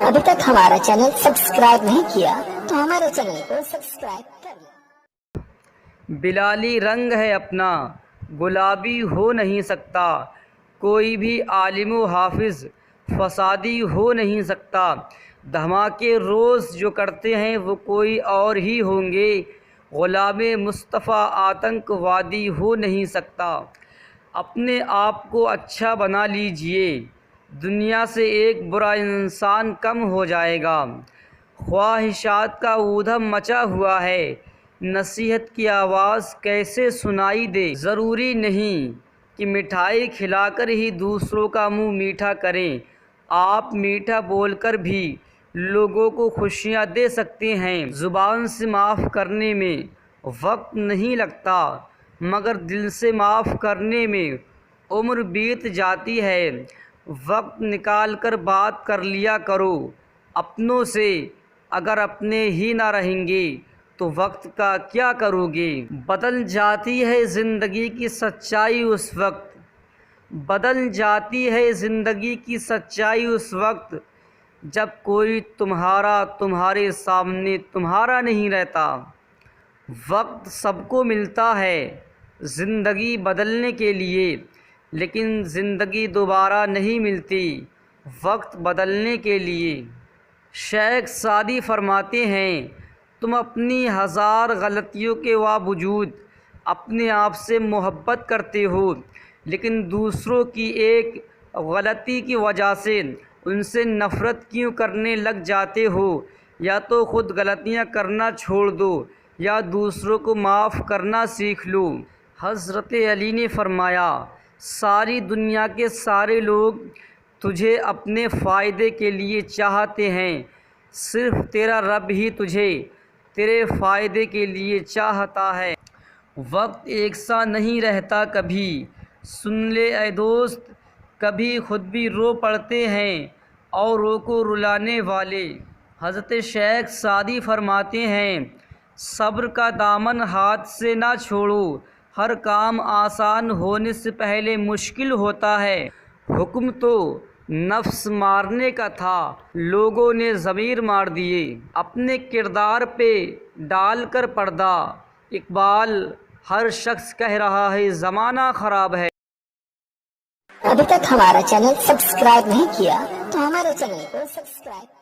ابھی تک ہمارا چینل سبسکرائب نہیں کیا تو ہمارے چینل کو سبسکرائب کر لیں۔ بلالی رنگ ہے اپنا گلابی ہو نہیں سکتا، کوئی بھی عالم و حافظ فسادی ہو نہیں سکتا۔ دھماکے روز جو کرتے ہیں وہ کوئی اور ہی ہوں گے، غلام مصطفیٰ آتنک وادی ہو نہیں سکتا۔ اپنے آپ کو اچھا بنا لیجئے، دنیا سے ایک برا انسان کم ہو جائے گا۔ خواہشات کا اودھم مچا ہوا ہے، نصیحت کی آواز کیسے سنائی دے؟ ضروری نہیں کہ مٹھائی کھلا کر ہی دوسروں کا منہ میٹھا کریں، آپ میٹھا بول کر بھی لوگوں کو خوشیاں دے سکتے ہیں۔ زبان سے معاف کرنے میں وقت نہیں لگتا، مگر دل سے معاف کرنے میں عمر بیت جاتی ہے۔ وقت نکال کر بات کر لیا کرو اپنوں سے، اگر اپنے ہی نہ رہیں گے تو وقت کا کیا کرو گے؟ بدل جاتی ہے زندگی کی سچائی اس وقت، بدل جاتی ہے زندگی کی سچائی اس وقت جب کوئی تمہارے سامنے تمہارا نہیں رہتا۔ وقت سب کو ملتا ہے زندگی بدلنے کے لیے، لیکن زندگی دوبارہ نہیں ملتی وقت بدلنے کے لیے۔ شیخ سعدی فرماتے ہیں، تم اپنی ہزار غلطیوں کے باوجود اپنے آپ سے محبت کرتے ہو، لیکن دوسروں کی ایک غلطی کی وجہ سے ان سے نفرت کیوں کرنے لگ جاتے ہو؟ یا تو خود غلطیاں کرنا چھوڑ دو یا دوسروں کو معاف کرنا سیکھ لو۔ حضرت علی نے فرمایا، ساری دنیا کے سارے لوگ تجھے اپنے فائدے کے لیے چاہتے ہیں، صرف تیرا رب ہی تجھے تیرے فائدے کے لیے چاہتا ہے۔ وقت ایک سا نہیں رہتا کبھی، سن لے اے دوست، کبھی خود بھی رو پڑتے ہیں اوروں کو رلانے والے۔ حضرت شیخ سعدی فرماتے ہیں، صبر کا دامن ہاتھ سے نہ چھوڑو، ہر کام آسان ہونے سے پہلے مشکل ہوتا ہے۔ حکم تو نفس مارنے کا تھا، لوگوں نے ضمیر مار دیے۔ اپنے کردار پہ ڈال کر پردہ، اقبال ہر شخص کہہ رہا ہے زمانہ خراب ہے۔ ابھی تک ہمارا چینل سبسکرائب نہیں کیا تو ہمارے چینل کو سبسکرائب